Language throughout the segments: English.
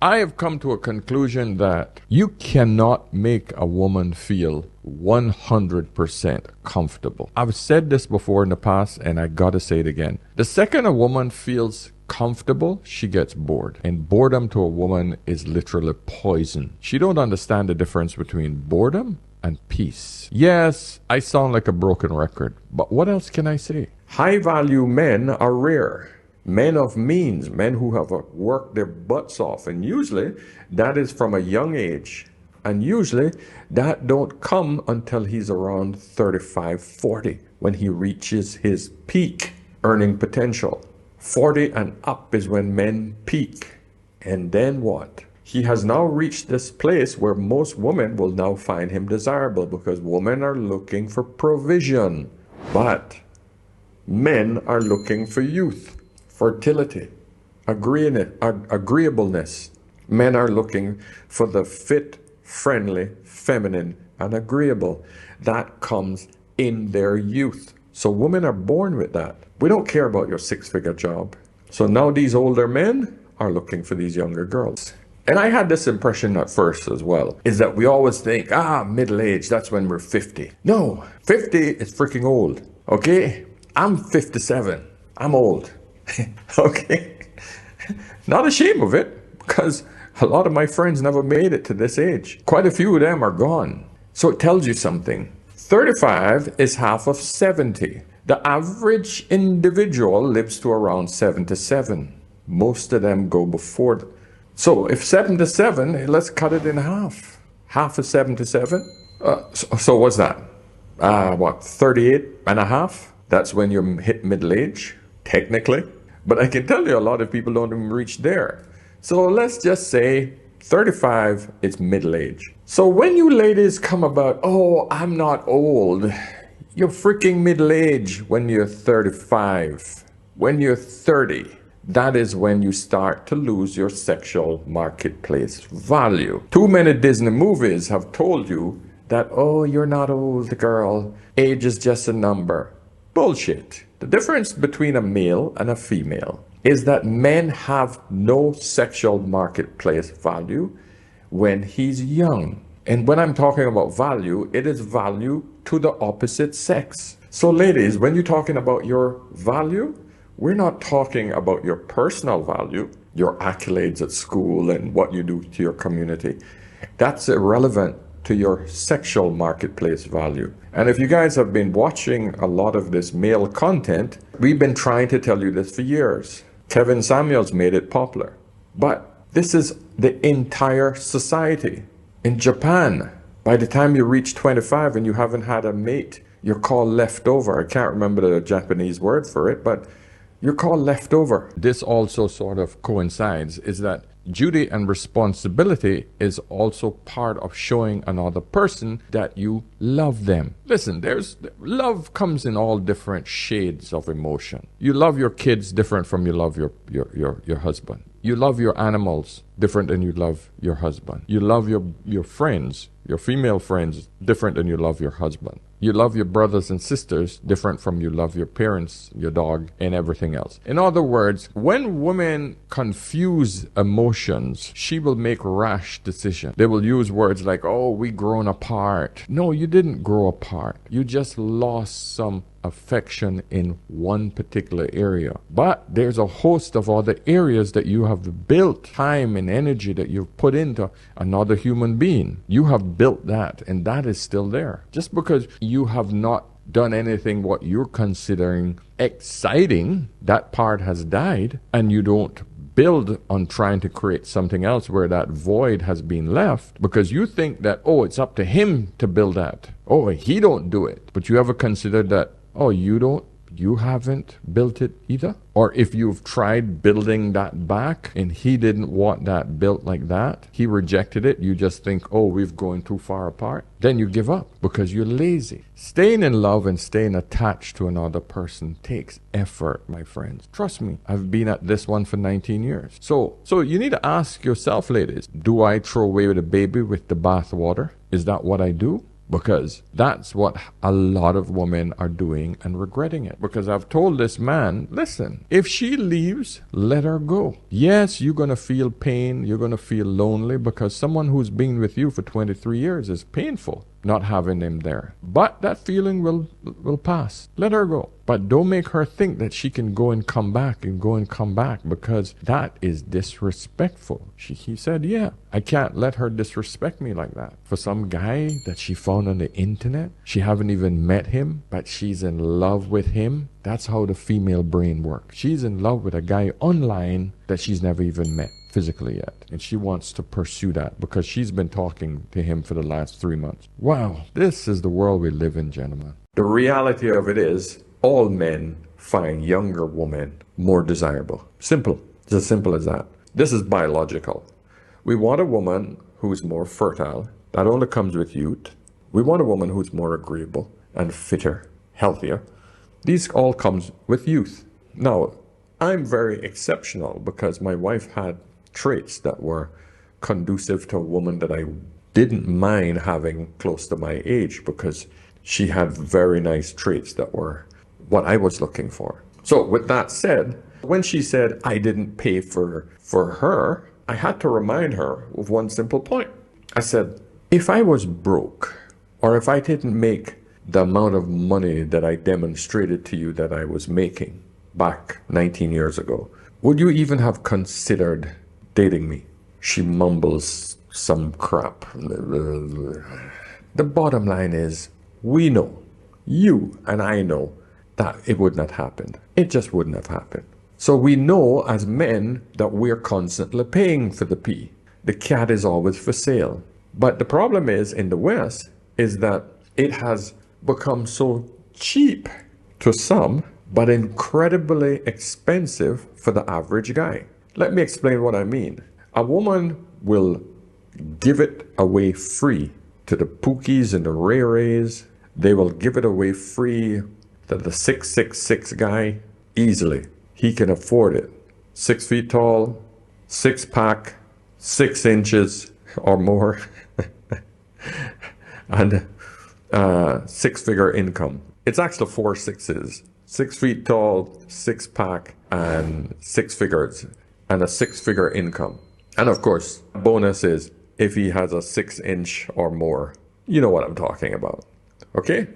I have come to a conclusion that you cannot make a woman feel 100% comfortable. I've said this before in the past, and I gotta say it again. The second a woman feels comfortable, she gets bored. And boredom to a woman is literally poison. She don't understand the difference between boredom and peace. Yes, I sound like a broken record, but what else can I say? High value men are rare. Men of means, men who have worked their butts off, and usually that is from a young age, and usually that don't come until he's around 35, 40, when he reaches his peak earning potential. 40 and up is when men peak. And then what? He has now reached this place where most women will now find him desirable, because women are looking for provision, but men are looking for youth, fertility, agreeableness. Men are looking for the fit, friendly, feminine, and agreeable. That comes in their youth. So women are born with that. We don't care about your six-figure job. So now these older men are looking for these younger girls. And I had this impression at first as well, is that we always think, middle age, that's when we're 50. No, 50 is freaking old, okay? I'm 57, I'm old. Okay, not ashamed of it, because a lot of my friends never made it to this age. Quite a few of them are gone. So it tells you something. 35 is half of 70. The average individual lives to around 77. Most of them go before. So if 77, let's cut it in half. Half of 77. So what's that? 38 and a half? That's when you hit middle age, technically. But I can tell you a lot of people don't even reach there. So let's just say 35 is middle age. So when you ladies come about, I'm not old, you're freaking middle age when you're 35. When you're 30, that is when you start to lose your sexual marketplace value. Too many Disney movies have told you that, you're not old, girl. Age is just a number. Bullshit. The difference between a male and a female is that men have no sexual marketplace value when he's young. And when I'm talking about value, it is value to the opposite sex. So ladies, when you're talking about your value, we're not talking about your personal value, your accolades at school and what you do to your community. That's irrelevant to your sexual marketplace value. And if you guys have been watching a lot of this male content, we've been trying to tell you this for years. Kevin Samuels made it popular. But this is the entire society. In Japan, by the time you reach 25 and you haven't had a mate, you're called leftover. I can't remember the Japanese word for it, but you're called leftover. This also sort of coincides, is that duty and responsibility is also part of showing another person that you love them. Listen, love comes in all different shades of emotion. You love your kids different from you love your husband. You love your animals different than you love your husband. You love your friends, your female friends, different than you love your husband. You love your brothers and sisters different from you love your parents, your dog, and everything else. In other words, when women confuse emotions, she will make rash decisions. They will use words like, we grown apart. No, you didn't grow apart. You just lost some affection in one particular area. But there's a host of other areas that you have built, time and energy that you've put into another human being. You have built that, and that is still there. Just because you have not done anything what you're considering exciting, that part has died, and you don't build on trying to create something else where that void has been left, because you think that, it's up to him to build that. He don't do it. But you ever considered that, you haven't built it either? Or if you've tried building that back and he didn't want that built like that, he rejected it, you just think, we've gone too far apart, then you give up because you're lazy. Staying in love and staying attached to another person takes effort, my friends. Trust me, I've been at this one for 19 years. So you need to ask yourself, ladies, do I throw away the baby with the bath water? Is that what I do? because that's what a lot of women are doing and regretting it. Because I've told this man, listen, if she leaves, let her go. Yes, you're going to feel pain. You're going to feel lonely because someone who's been with you for 23 years is painful not having him there. But that feeling will pass. Let her go. But don't make her think that she can go and come back and go and come back, because that is disrespectful. He said, yeah, I can't let her disrespect me like that. For some guy that she found on the internet, she haven't even met him, but she's in love with him. That's how the female brain works. She's in love with a guy online that she's never even met physically yet, and she wants to pursue that because she's been talking to him for the last 3 months. Wow, this is the world we live in, gentlemen. The reality of it is, all men find younger women more desirable. Simple. It's as simple as that. This is biological. We want a woman who's more fertile. That only comes with youth. We want a woman who's more agreeable and fitter, healthier. These all comes with youth. Now, I'm very exceptional because my wife had traits that were conducive to a woman that I didn't mind having close to my age, because she had very nice traits that were what I was looking for. So with that said, when she said I didn't pay for her, I had to remind her of one simple point. I said, if I was broke, or if I didn't make the amount of money that I demonstrated to you that I was making back 19 years ago, would you even have considered dating me? She mumbles some crap. The bottom line is, we know, you and I know, that it would not happen. It just wouldn't have happened. So we know as men that we're constantly paying for the pee. The cat is always for sale. But the problem is, in the West, is that it has become so cheap to some, but incredibly expensive for the average guy. Let me explain what I mean. A woman will give it away free to the Pookies and the Ray Rays. They will give it away free to the 6'6" guy easily. He can afford it. 6 feet tall, 6-pack, 6 inches or more, and 6-figure income. It's actually 4 6s. 6 feet tall, 6-pack, and 6 figures, and a 6-figure income. And of course, bonus is if he has a 6-inch or more. You know what I'm talking about. Okay?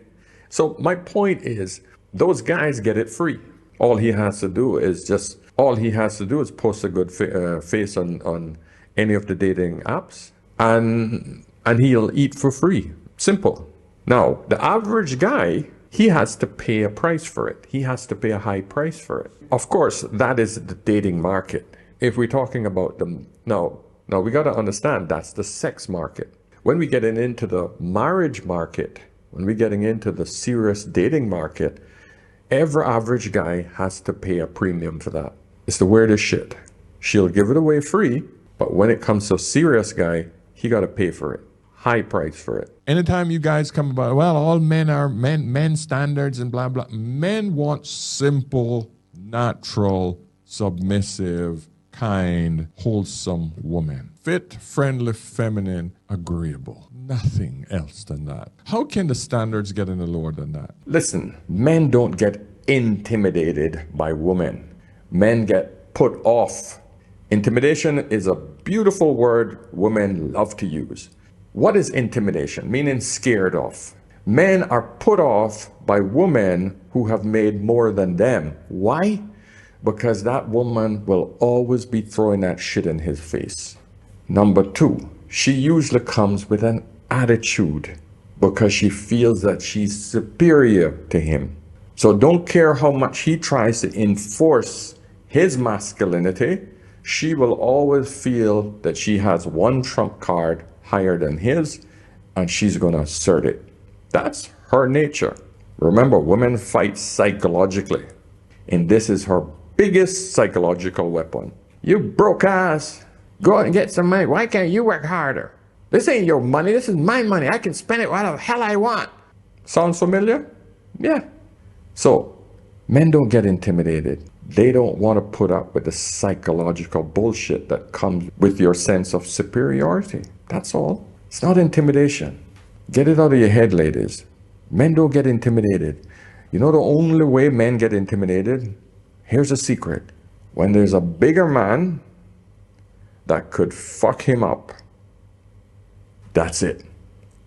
So my point is, those guys get it free. All he has to do is post a good face on any of the dating apps, and he'll eat for free. Simple. Now, the average guy, he has to pay a price for it. He has to pay a high price for it. Of course, that is the dating market. If we're talking about them now we got to understand that's the sex market. When we get into the marriage market, when we're getting into the serious dating market, every average guy has to pay a premium for that. It's the weirdest shit. She'll give it away free, but when it comes to a serious guy, he got to pay for it. High price for it. Anytime you guys come about, well, all men are men standards and blah, blah. Men want simple, natural, submissive, kind, wholesome woman. Fit, friendly, feminine, agreeable. Nothing else than that. How can the standards get any lower than that? Listen, men don't get intimidated by women. Men get put off. Intimidation is a beautiful word women love to use. What is intimidation? Meaning scared of. Men are put off by women who have made more than them. Why? Because that woman will always be throwing that shit in his face. Number 2, she usually comes with an attitude because she feels that she's superior to him. So don't care how much he tries to enforce his masculinity, she will always feel that she has one trump card higher than his, and she's going to assert it. That's her nature. Remember, women fight psychologically, and this is her biggest psychological weapon. You broke ass, go out and get some money. Why can't you work harder? This ain't your money, this is my money. I can spend it whatever the hell I want. Sounds familiar? Yeah. So, men don't get intimidated. They don't want to put up with the psychological bullshit that comes with your sense of superiority. That's all. It's not intimidation. Get it out of your head, ladies. Men don't get intimidated. You know the only way men get intimidated? Here's a secret. When there's a bigger man that could fuck him up, that's it.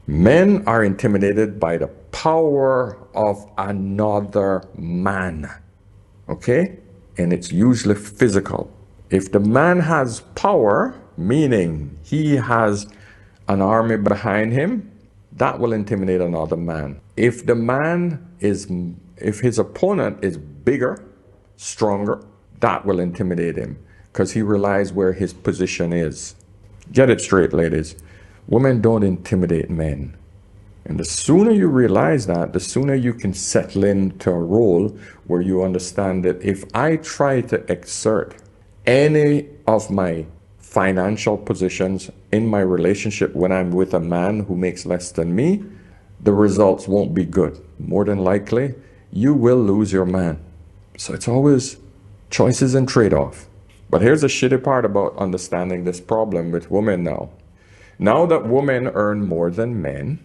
Men are intimidated by the power of another man. Okay? And it's usually physical. If the man has power, meaning he has an army behind him, that will intimidate another man. If his opponent is bigger, stronger, that will intimidate him because he realizes where his position is. Get it straight, ladies. Women don't intimidate men. And the sooner you realize that, the sooner you can settle into a role where you understand that if I try to exert any of my financial positions in my relationship when I'm with a man who makes less than me, the results won't be good. More than likely, you will lose your man. So it's always choices and trade-off. But here's the shitty part about understanding this problem with women now. Now that women earn more than men,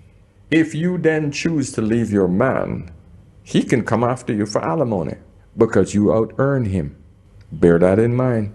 if you then choose to leave your man, he can come after you for alimony because you out-earn him. Bear that in mind.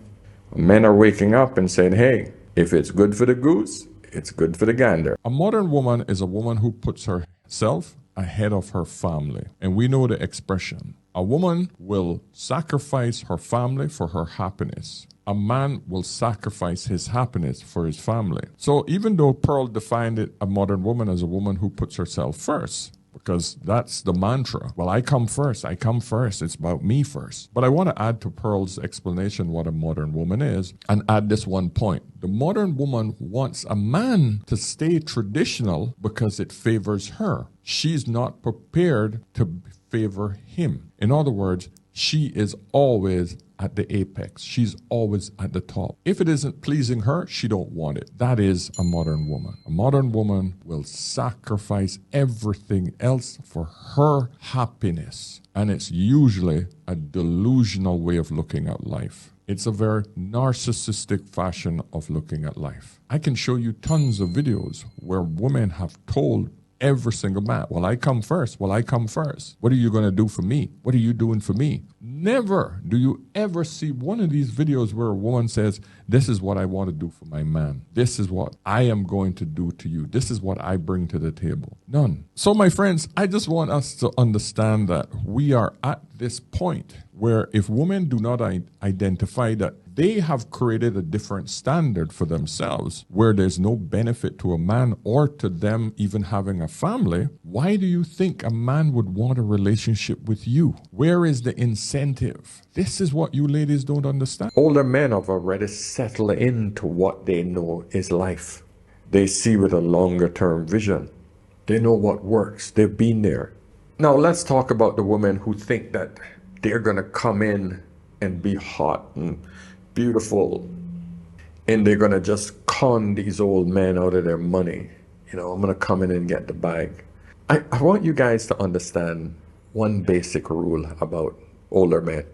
Men are waking up and saying, hey, if it's good for the goose, it's good for the gander. A modern woman is a woman who puts herself ahead of her family. And we know the expression. A woman will sacrifice her family for her happiness. A man will sacrifice his happiness for his family. So even though Pearl defined it, a modern woman, as a woman who puts herself first, because that's the mantra. Well, I come first. It's about me first. But I want to add to Pearl's explanation what a modern woman is and add this one point. The modern woman wants a man to stay traditional because it favors her. She's not prepared to favor him. In other words, she is always at the apex. She's always at the top. If it isn't pleasing her, she don't want it. That is a modern woman. A modern woman will sacrifice everything else for her happiness. And it's usually a delusional way of looking at life. It's a very narcissistic fashion of looking at life. I can show you tons of videos where women have told every single man, well, I come first. What are you going to do for me? What are you doing for me? Never do you ever see one of these videos where a woman says, this is what I want to do for my man. This is what I am going to do to you. This is what I bring to the table. None. So my friends, I just want us to understand that we are at this point where if women do not identify that they have created a different standard for themselves where there's no benefit to a man or to them even having a family, why do you think a man would want a relationship with you? Where is the incentive? This is what you ladies don't understand. Older men have already settled into what they know is life. They see with a longer term vision. They know what works. They've been there. Now let's talk about the women who think that they're going to come in and be hot and beautiful and they're going to just con these old men out of their money. You know, I'm going to come in and get the bag. I want you guys to understand one basic rule about older men.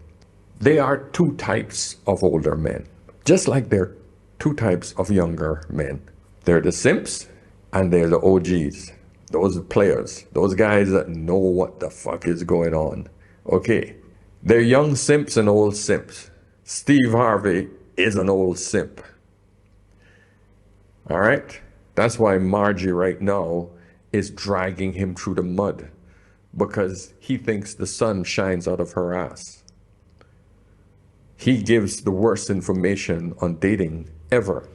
There are two types of older men, just like there are two types of younger men. They're the simps and they're the OGs. Those players, those guys that know what the fuck is going on. Okay, they're young simps and old simps. Steve Harvey is an old simp. All right? That's why Margie right now is dragging him through the mud because he thinks the sun shines out of her ass. He gives the worst information on dating ever.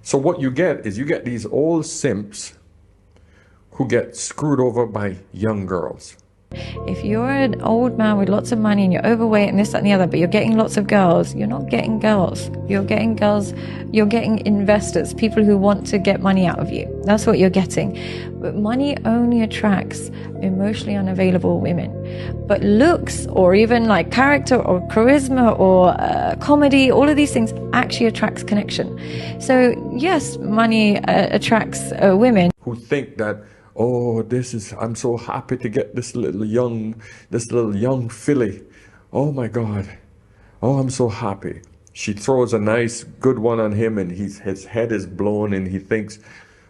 So what you get is you get these old simps who get screwed over by young girls. If you're an old man with lots of money and you're overweight and this, that, and the other, but you're getting lots of girls, you're not getting girls. You're getting girls, you're getting investors, people who want to get money out of you. That's what you're getting. But money only attracts emotionally unavailable women. But looks or even like character or charisma or comedy, all of these things actually attracts connection. So yes, money attracts women. Who think that, oh, I'm so happy to get this little young filly. Oh my God. Oh, I'm so happy. She throws a nice, good one on him and his head is blown and he thinks,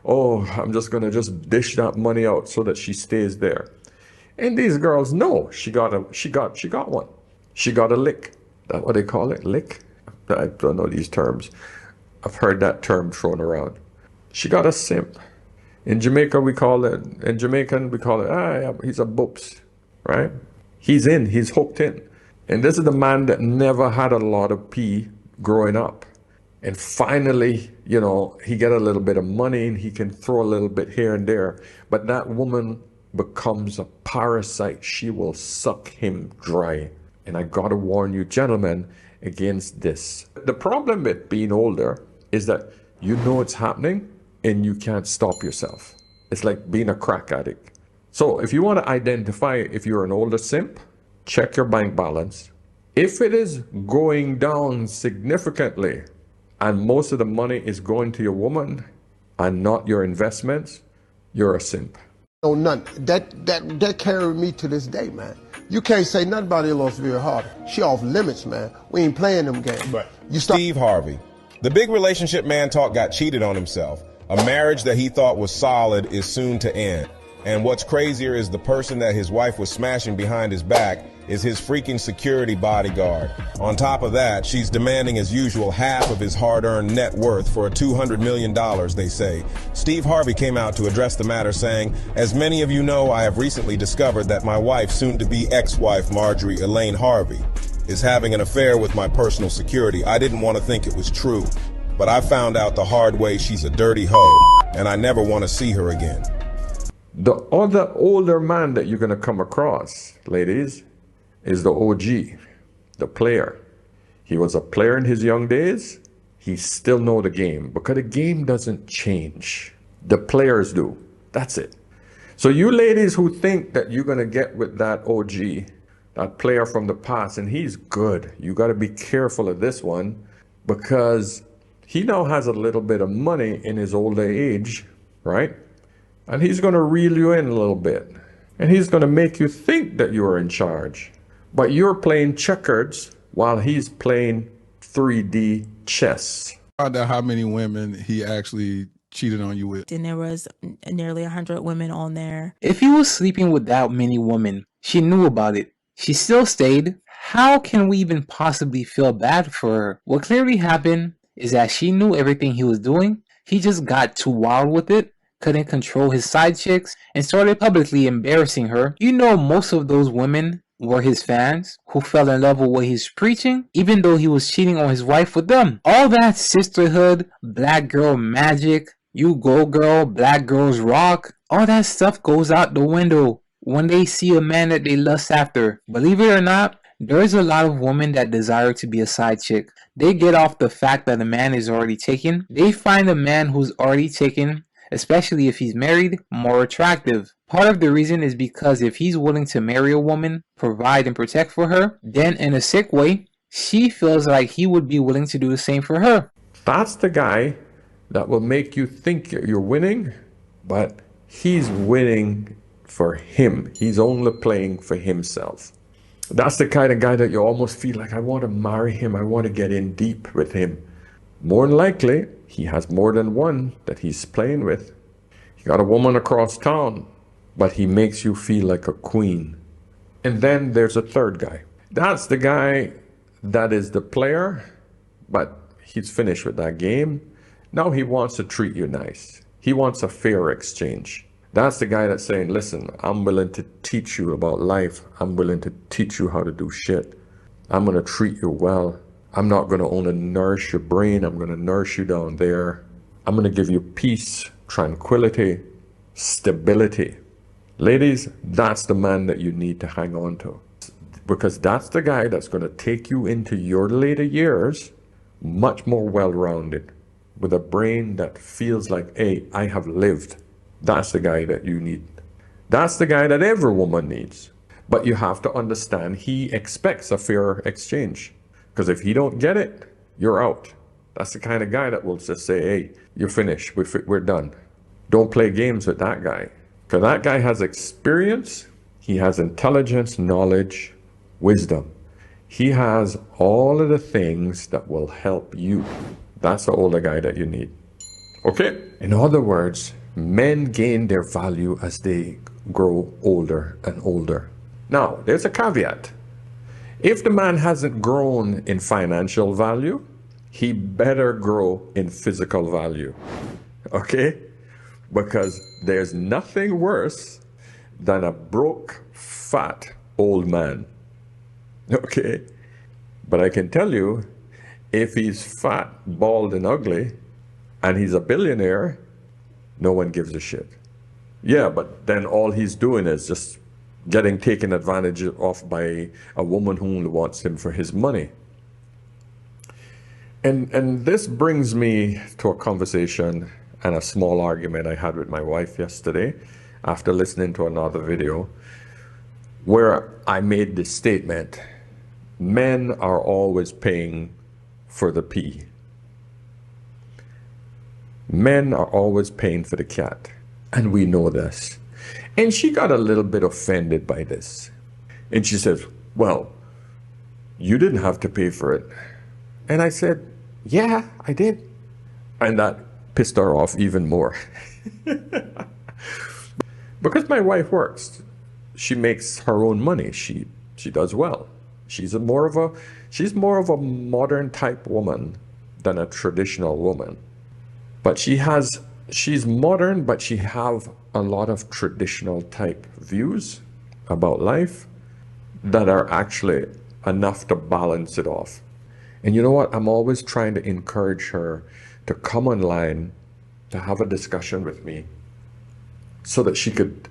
oh, I'm just gonna just dish that money out so that she stays there. And these girls know she got one. She got a lick. That what they call it? Lick? I don't know these terms. I've heard that term thrown around. She got a simp. In Jamaica we call it, he's a boops, right? He's hooked in. And this is the man that never had a lot of pee growing up. And finally, you know, he get a little bit of money and he can throw a little bit here and there. But that woman becomes a parasite. She will suck him dry. And I gotta warn you, gentlemen, against this. The problem with being older is that you know it's happening and you can't stop yourself. It's like being a crack addict. So if you want to identify if you're an older simp, check your bank balance. If it is going down significantly and most of the money is going to your woman and not your investments, you're a simp. No, none. That carried me to this day, man. You can't say nothing about Elosevere Harvey. She off limits, man. We ain't playing them games. Right. Steve Harvey. The big relationship man talk got cheated on himself. A marriage that he thought was solid is soon to end. And what's crazier is the person that his wife was smashing behind his back is his freaking security bodyguard. On top of that, she's demanding as usual half of his hard-earned net worth for a $200 million, they say. Steve Harvey came out to address the matter saying, as many of you know, I have recently discovered that my wife, soon-to-be ex-wife Marjorie Elaine Harvey, is having an affair with my personal security. I didn't want to think it was true, but I found out the hard way she's a dirty hoe, and I never want to see her again. The other older man that you're going to come across, ladies, is the OG, the player. He was a player in his young days. He still know the game because the game doesn't change. The players do. That's it. So you ladies who think that you're going to get with that OG, that player from the past, and he's good. You got to be careful of this one because he now has a little bit of money in his older age, right? And he's going to reel you in a little bit. And he's going to make you think that you're in charge. But you're playing checkers while he's playing 3D chess. I found out how many women he actually cheated on you with. And there was nearly 100 women on there. If he was sleeping with that many women, she knew about it. She still stayed. How can we even possibly feel bad for her? What clearly happened is that she knew everything he was doing. He just got too wild with it, couldn't control his side chicks, and started publicly embarrassing her. You know, most of those women were his fans who fell in love with what he's preaching, even though he was cheating on his wife with them. All that sisterhood, black girl magic, you go girl, black girls rock, all that stuff goes out the window when they see a man that they lust after. Believe it or not, there is a lot of women that desire to be a side chick. They get off the fact that a man is already taken. They find a man who's already taken, especially if he's married, more attractive. Part of the reason is because if he's willing to marry a woman, provide and protect for her, then in a sick way, she feels like he would be willing to do the same for her. That's the guy that will make you think you're winning, but he's winning for him. He's only playing for himself. That's the kind of guy that you almost feel like, I want to marry him. I want to get in deep with him. More than likely, he has more than one that he's playing with. He got a woman across town, but he makes you feel like a queen. And then there's a third guy. That's the guy that is the player, but he's finished with that game. Now he wants to treat you nice. He wants a fair exchange. That's the guy that's saying, listen, I'm willing to teach you about life. I'm willing to teach you how to do shit. I'm going to treat you well. I'm not going to only nourish your brain. I'm going to nourish you down there. I'm going to give you peace, tranquility, stability. Ladies, that's the man that you need to hang on to. Because that's the guy that's going to take you into your later years much more well-rounded, with a brain that feels like, hey, I have lived. That's the guy that you need. That's the guy that every woman needs. But you have to understand he expects a fair exchange. Because if he don't get it, you're out. That's the kind of guy that will just say, hey, you're finished. We're done. Don't play games with that guy. Because that guy has experience. He has intelligence, knowledge, wisdom. He has all of the things that will help you. That's the older guy that you need. Okay? In other words, men gain their value as they grow older and older. Now, there's a caveat. If the man hasn't grown in financial value, he better grow in physical value. Okay? Because there's nothing worse than a broke, fat old man. Okay? But I can tell you, if he's fat, bald, and ugly, and he's a billionaire, no one gives a shit. Yeah, but then all he's doing is just getting taken advantage of by a woman who only wants him for his money. And this brings me to a conversation and a small argument I had with my wife yesterday after listening to another video where I made this statement: men are always paying for the pee. Men are always paying for the cat, and we know this. And she got a little bit offended by this. And she says, well, you didn't have to pay for it. And I said, yeah, I did. And that pissed her off even more. Because my wife works. She makes her own money. She does well. She's more of a modern type woman than a traditional woman. But she's modern, but she have a lot of traditional type views about life that are actually enough to balance it off. And you know what? I'm always trying to encourage her to come online to have a discussion with me so that she could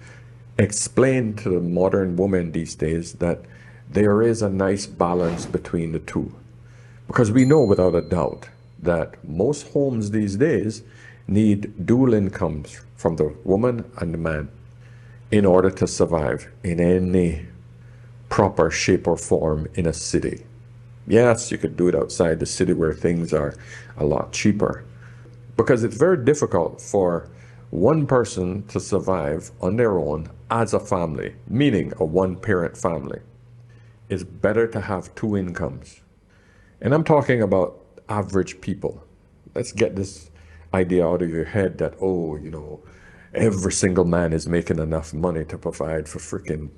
explain to the modern woman these days that there is a nice balance between the two. Because we know without a doubt that most homes these days need dual incomes from the woman and the man in order to survive in any proper shape or form in a city. Yes, you could do it outside the city where things are a lot cheaper, because it's very difficult for one person to survive on their own as a family, meaning a one-parent family. It's better to have two incomes. And I'm talking about average people. Let's get this idea out of your head that, every single man is making enough money to provide for freaking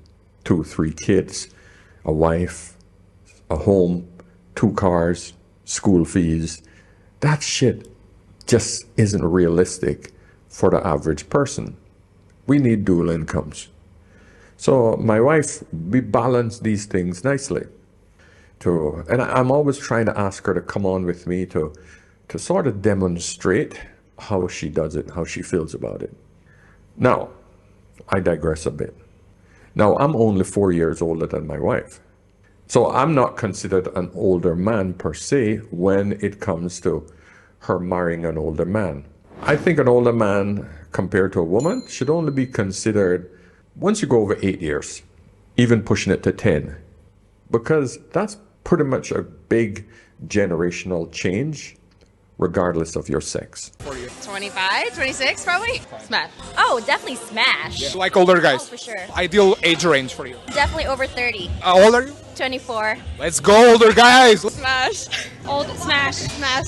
2-3 kids, a wife, a home, 2 cars, school fees. That shit just isn't realistic for the average person. We need dual incomes. So my wife, we balance these things nicely. And I'm always trying to ask her to come on with me to sort of demonstrate how she does it, how she feels about it. Now, I digress a bit. Now, I'm only 4 years older than my wife. So I'm not considered an older man per se when it comes to her marrying an older man. I think an older man compared to a woman should only be considered once you go over 8 years, even pushing it to 10, because that's pretty much a big generational change regardless of your sex. 25, 26 probably? Smash. Oh, definitely smash. Yeah. Like older guys? Oh, for sure. Ideal age range for you? Definitely over 30. How old are you? 24. Let's go, older guys! Smash. Old, smash, smash,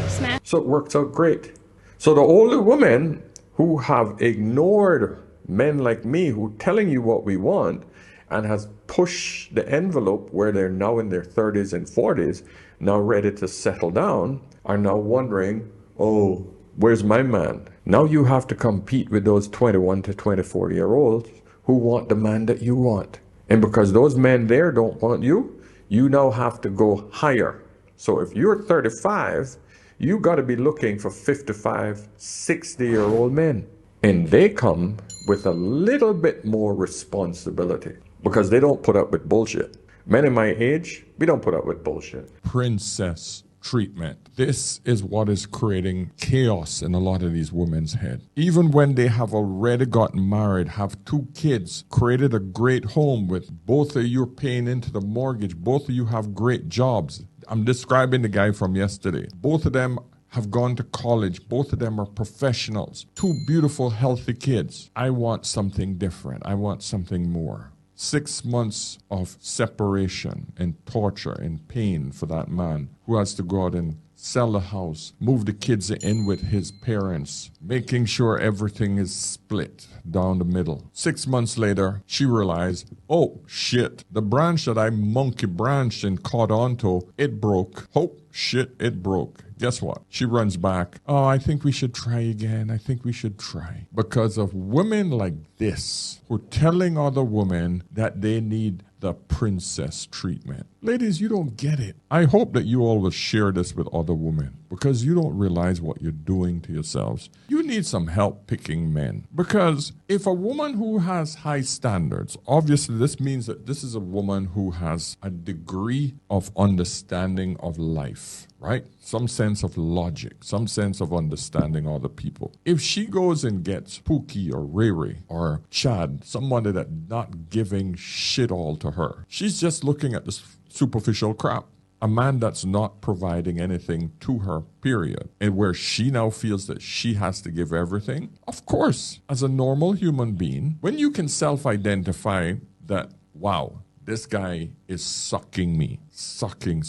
smash. So it works out great. So the older women who have ignored men like me who telling you what we want and has pushed the envelope where they're now in their 30s and 40s, now ready to settle down, are now wondering, oh, where's my man? Now you have to compete with those 21 to 24-year-olds who want the man that you want. And because those men there don't want you, you now have to go higher. So if you're 35, you got to be looking for 55, 60-year-old men. And they come with a little bit more responsibility because they don't put up with bullshit. Men in my age, we don't put up with bullshit. Princess treatment. This is what is creating chaos in a lot of these women's head. Even when they have already gotten married, have 2 kids, created a great home with both of you paying into the mortgage, both of you have great jobs. I'm describing the guy from yesterday. Both of them have gone to college. Both of them are professionals. 2 beautiful, healthy kids. I want something different. I want something more. 6 months of separation and torture and pain for that man who has to go out and sell the house, move the kids in with his parents, making sure everything is split down the middle. 6 months later, she realized, oh shit, the branch that I monkey branched and caught onto, it broke. Oh shit, it broke. Guess what? She runs back. Oh, I think we should try again. I think we should try. Because of women like this who are telling other women that they need the princess treatment. Ladies, you don't get it. I hope that you all will share this with other women because you don't realize what you're doing to yourselves. You need some help picking men. Because if a woman who has high standards, obviously this means that this is a woman who has a degree of understanding of life, right? Some sense of logic, some sense of understanding other people. If she goes and gets Pookie or Riri or Chad, somebody that's not giving shit all to her, she's just looking at the superficial crap. A man that's not providing anything to her, period. And where she now feels that she has to give everything. Of course, as a normal human being, when you can self-identify that, wow, this guy is sucking me. Sucking.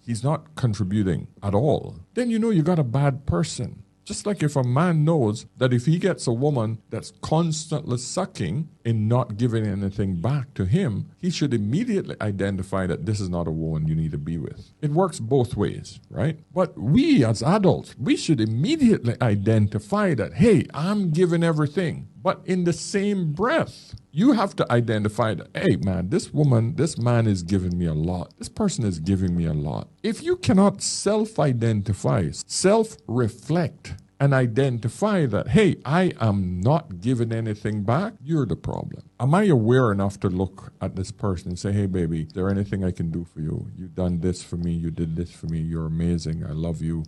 He's not contributing at all. Then you know you got a bad person. Just like if a man knows that if he gets a woman that's constantly sucking and not giving anything back to him, he should immediately identify that this is not a woman you need to be with. It works both ways, right? But we as adults, we should immediately identify that, hey, I'm giving everything. But in the same breath, you have to identify that, hey, man, this man is giving me a lot. This person is giving me a lot. If you cannot self-identify, self-reflect, and identify that, hey, I am not giving anything back, you're the problem. Am I aware enough to look at this person and say, hey, baby, is there anything I can do for you? You've done this for me. You did this for me. You're amazing. I love you.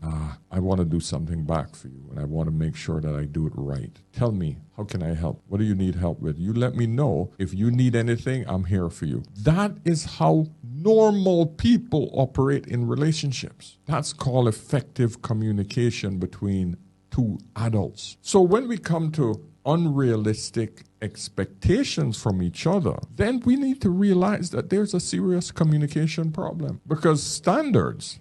I want to do something back for you, and I want to make sure that I do it right. Tell me, how can I help? What do you need help with? You let me know. If you need anything, I'm here for you. That is how normal people operate in relationships. That's called effective communication between two adults. So when we come to unrealistic expectations from each other, then we need to realize that there's a serious communication problem. Because standards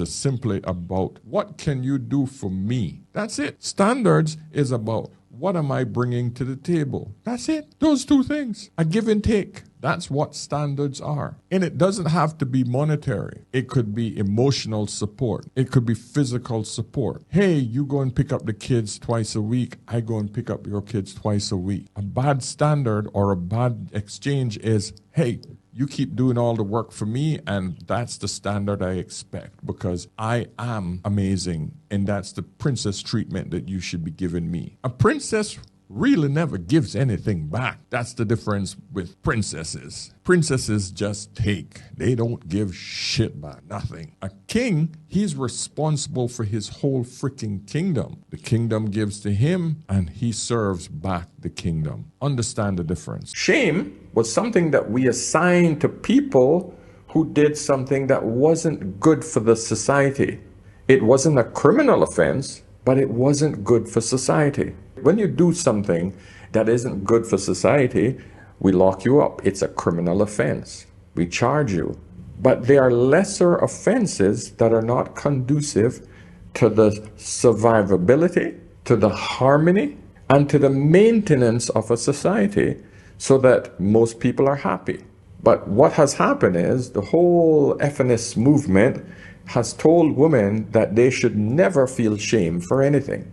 is simply about what can you do for me? That's it. Standards is about what am I bringing to the table? That's it. Those two things. A give and take. That's what standards are. And it doesn't have to be monetary. It could be emotional support. It could be physical support. Hey, you go and pick up the kids twice a week. I go and pick up your kids twice a week. A bad standard or a bad exchange is, hey, you keep doing all the work for me, and that's the standard I expect because I am amazing, and that's the princess treatment that you should be giving me. A princess really never gives anything back. That's the difference with princesses. Princesses just take. They don't give shit back. Nothing. A king, he's responsible for his whole freaking kingdom. The kingdom gives to him and he serves back the kingdom. Understand the difference. Shame was something that we assigned to people who did something that wasn't good for the society. It wasn't a criminal offense, but it wasn't good for society. When you do something that isn't good for society, we lock you up. It's a criminal offense. We charge you. But there are lesser offenses that are not conducive to the survivability, to the harmony, and to the maintenance of a society so that most people are happy. But what has happened is the whole feminist movement has told women that they should never feel shame for anything.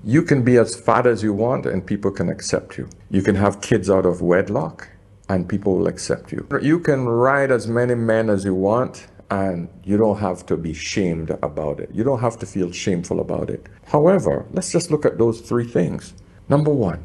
You can be as fat as you want and people can accept you. You can have kids out of wedlock and people will accept you. You can ride as many men as you want and you don't have to be shamed about it. You don't have to feel shameful about it. However, let's just look at those three things. Number one,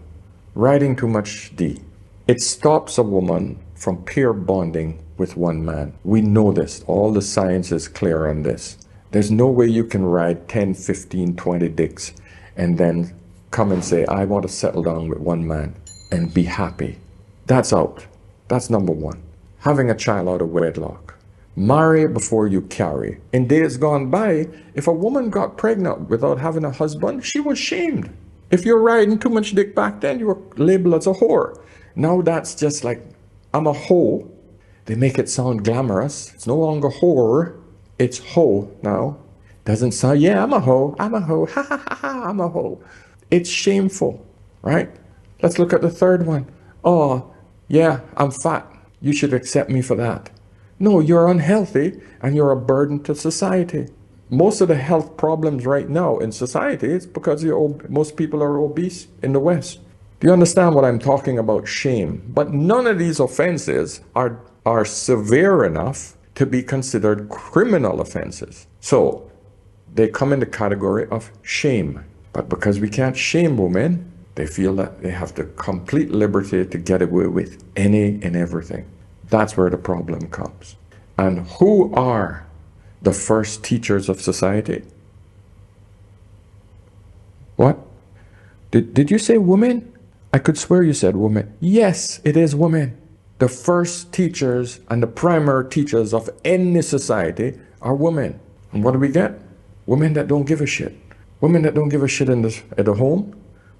riding too much D. It stops a woman from pair bonding with one man. We know this. All the science is clear on this. There's no way you can ride 10, 15, 20 dicks and then come and say, I want to settle down with one man and be happy. That's out. That's number one. Having a child out of wedlock. Marry before you carry. In days gone by, if a woman got pregnant without having a husband, she was shamed. If you're riding too much dick back then, you were labeled as a whore. Now that's just like, I'm a hoe. They make it sound glamorous. It's no longer whore. It's hoe now. Doesn't sound, yeah, I'm a hoe, ha ha ha ha, I'm a hoe. It's shameful, right? Let's look at the third one. Oh, yeah, I'm fat. You should accept me for that. No, you're unhealthy and you're a burden to society. Most of the health problems right now in society is because most people are obese in the West. Do you understand what I'm talking about? Shame. But none of these offenses are severe enough to be considered criminal offenses. So they come in the category of shame. But because we can't shame women, they feel that they have the complete liberty to get away with any and everything. That's where the problem comes. And who are the first teachers of society? What? Did you say women? I could swear you said women. Yes, it is women. The first teachers and the primary teachers of any society are women. And what do we get? Women that don't give a shit. Women that don't give a shit at the home.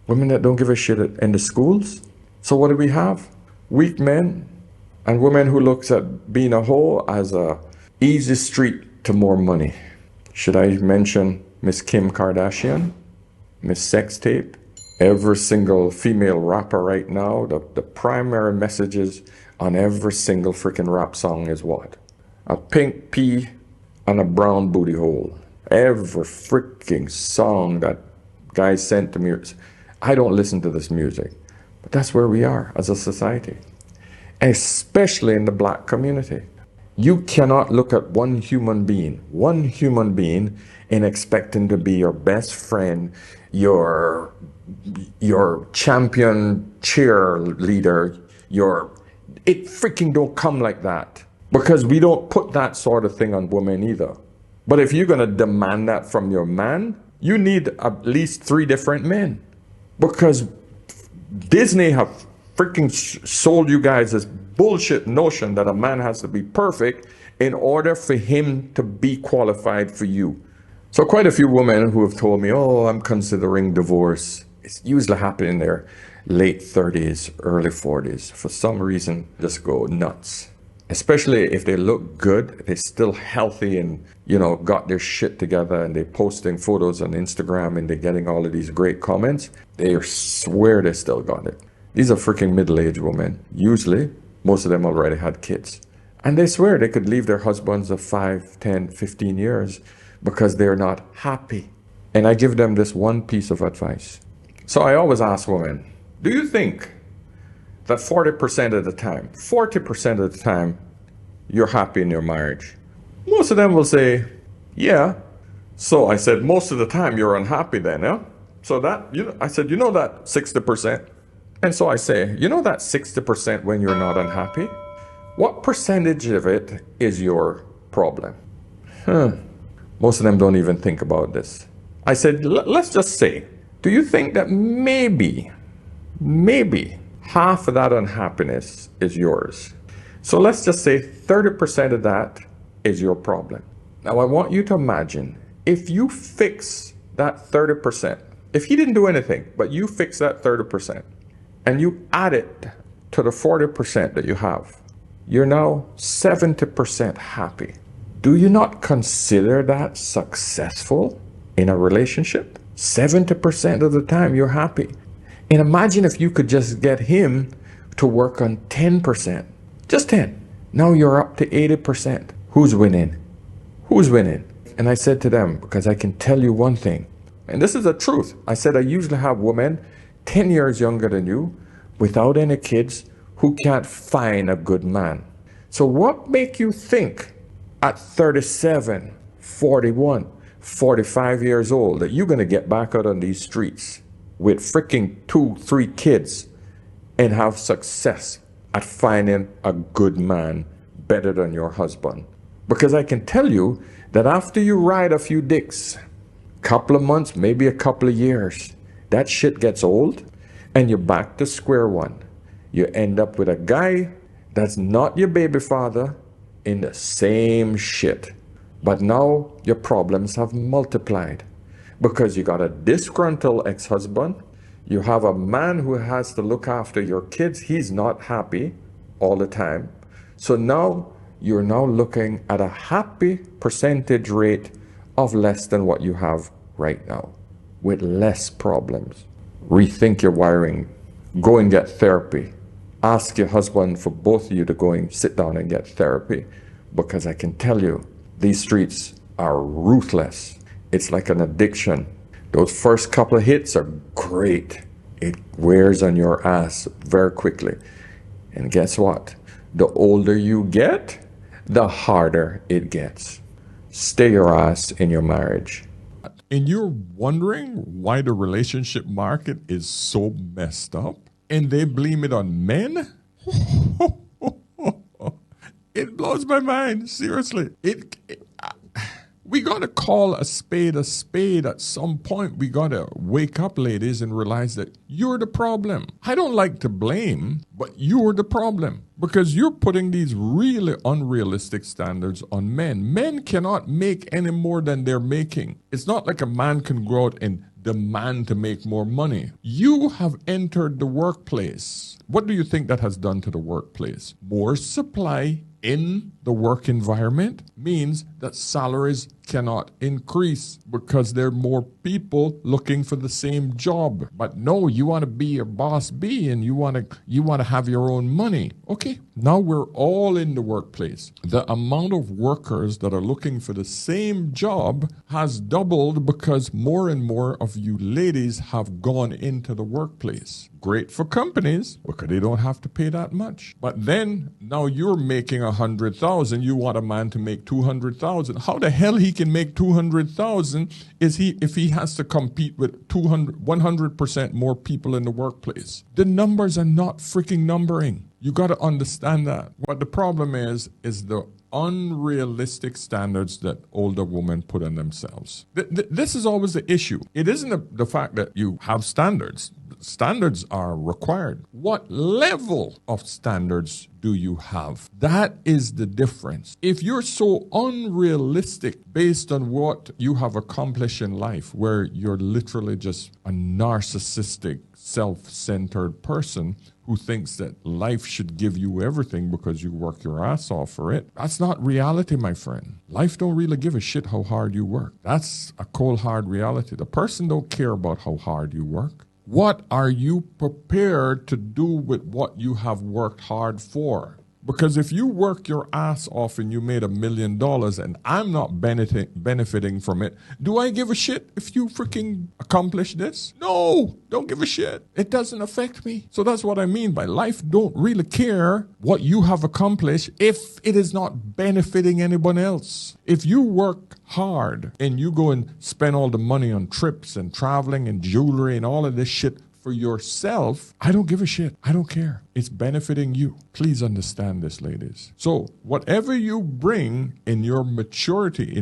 Women that don't give a shit in the schools. So what do we have? Weak men and women who looks at being a hoe as a easy street to more money. Should I mention Miss Kim Kardashian? Miss Sex Tape? Every single female rapper right now, the primary messages on every single freaking rap song is what? A pink pea and a brown booty hole. Every freaking song that guys sent to me. I don't listen to this music, but that's where we are as a society, especially in the black community. You cannot look at one human being and expect him to be your best friend, your champion cheerleader, it freaking don't come like that, because we don't put that sort of thing on women either. But if you're going to demand that from your man, you need at least 3 different men, because Disney have freaking sold you guys this bullshit notion that a man has to be perfect in order for him to be qualified for you. So quite a few women who have told me, oh, I'm considering divorce. It's usually happening in their late 30s, early 40s. For some reason, just go nuts. Especially if they look good, they're still healthy and, got their shit together, and they're posting photos on Instagram and they're getting all of these great comments. They swear they still got it. These are freaking middle-aged women. Usually, most of them already had kids. And they swear they could leave their husbands of 5, 10, 15 years because they're not happy. And I give them this one piece of advice. So I always ask women, do you think that 40% of the time, 40% of the time, you're happy in your marriage? Most of them will say, yeah. So I said, most of the time you're unhappy then, yeah? So I said, that 60%. And so I say, that 60% when you're not unhappy? What percentage of it is your problem? Most of them don't even think about this. I said, let's just say, do you think that maybe half of that unhappiness is yours? So let's just say 30% of that is your problem. Now I want you to imagine, if you fix that 30%, if he didn't do anything, but you fix that 30%, and you add it to the 40% that you have, you're now 70% happy. Do you not consider that successful in a relationship? 70% of the time you're happy. And imagine if you could just get him to work on 10%. Just 10. Now you're up to 80%. Who's winning? Who's winning? And I said to them, because I can tell you one thing, and this is the truth. I said, I usually have women 10 years younger than you, without any kids, who can't find a good man. So what make you think at 37, 41, 45 years old that you're going to get back out on these streets with freaking 2, 3 kids and have success at finding a good man better than your husband? Because I can tell you that after you ride a few dicks, couple of months, maybe a couple of years, that shit gets old and you're back to square one. You end up with a guy that's not your baby father in the same shit. But now your problems have multiplied because you got a disgruntled ex-husband. You have a man who has to look after your kids. He's not happy all the time. So now you're now looking at a happy percentage rate of less than what you have right now, with less problems. Rethink your wiring. Go and get therapy. Ask your husband for both of you to go and sit down and get therapy, because I can tell you, these streets are ruthless. It's like an addiction. Those first couple of hits are great. It wears on your ass very quickly. And guess what? The older you get, the harder it gets. Stay your ass in your marriage. And you're wondering why the relationship market is so messed up? And they blame it on men? It blows my mind, seriously. We got to call a spade at some point. We got to wake up, ladies, and realize that you're the problem. I don't like to blame, but you're the problem, because you're putting these really unrealistic standards on men. Men cannot make any more than they're making. It's not like a man can go out and demand to make more money. You have entered the workplace. What do you think that has done to the workplace? More supply in the work environment means that salaries cannot increase because there are more people looking for the same job. But no, you want to be your boss B and you want to have your own money. Okay, now we're all in the workplace. The amount of workers that are looking for the same job has doubled because more and more of you ladies have gone into the workplace. Great for companies because they don't have to pay that much. But then now you're making 100,000. You want a man to make 200,000. How the hell he can make 200,000 if he has to compete with 100% more people in the workplace? The numbers are not freaking numbering. You got to understand that. What the problem is the unrealistic standards that older women put on themselves. This is always the issue. It isn't the fact that you have standards. Standards are required. What level of standards do you have? That is the difference. If you're so unrealistic based on what you have accomplished in life, where you're literally just a narcissistic, self-centered person who thinks that life should give you everything because you work your ass off for it, that's not reality, my friend. Life don't really give a shit how hard you work. That's a cold, hard reality. The person don't care about how hard you work. What are you prepared to do with what you have worked hard for? Because if you work your ass off and you made $1 million and I'm not benefiting from it, do I give a shit if you freaking accomplish this? No, don't give a shit. It doesn't affect me. So that's what I mean by life don't really care what you have accomplished if it is not benefiting anyone else. If you work hard and you go and spend all the money on trips and traveling and jewelry and all of this shit for yourself, I don't give a shit. I don't care. It's benefiting you. Please understand this, ladies. So whatever you bring in your maturity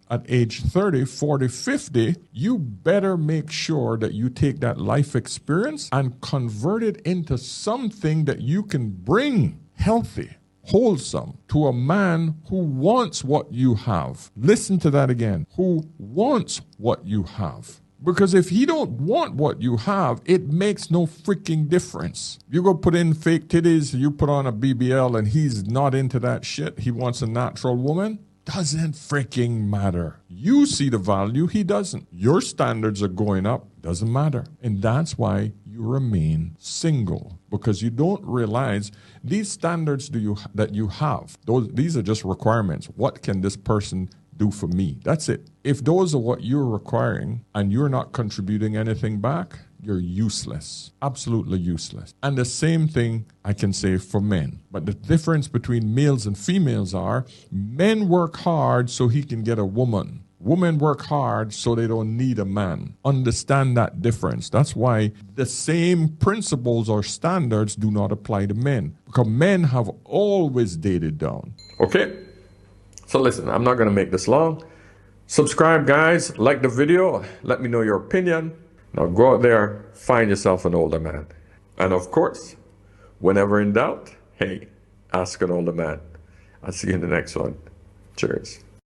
at age 30, 40, 50, you better make sure that you take that life experience and convert it into something that you can bring healthy, wholesome to a man who wants what you have. Listen to that again. Who wants what you have. Because if he don't want what you have, it makes no freaking difference. You go put in fake titties, you put on a BBL, and he's not into that shit. He wants a natural woman. Doesn't freaking matter. You see the value, he doesn't. Your standards are going up. Doesn't matter. And that's why you remain single. Because you don't realize these standards that you have. These are just requirements. What can this person do for me? That's it. If those are what you're requiring and you're not contributing anything back, you're useless. Absolutely useless. And the same thing I can say for men. But the difference between males and females are men work hard so he can get a woman. Women work hard so they don't need a man. Understand that difference. That's why the same principles or standards do not apply to men. Because men have always dated down. Okay? So listen, I'm not going to make this long. Subscribe, guys. Like the video. Let me know your opinion. Now go out there, find yourself an older man. And of course, whenever in doubt, hey, ask an older man. I'll see you in the next one. Cheers.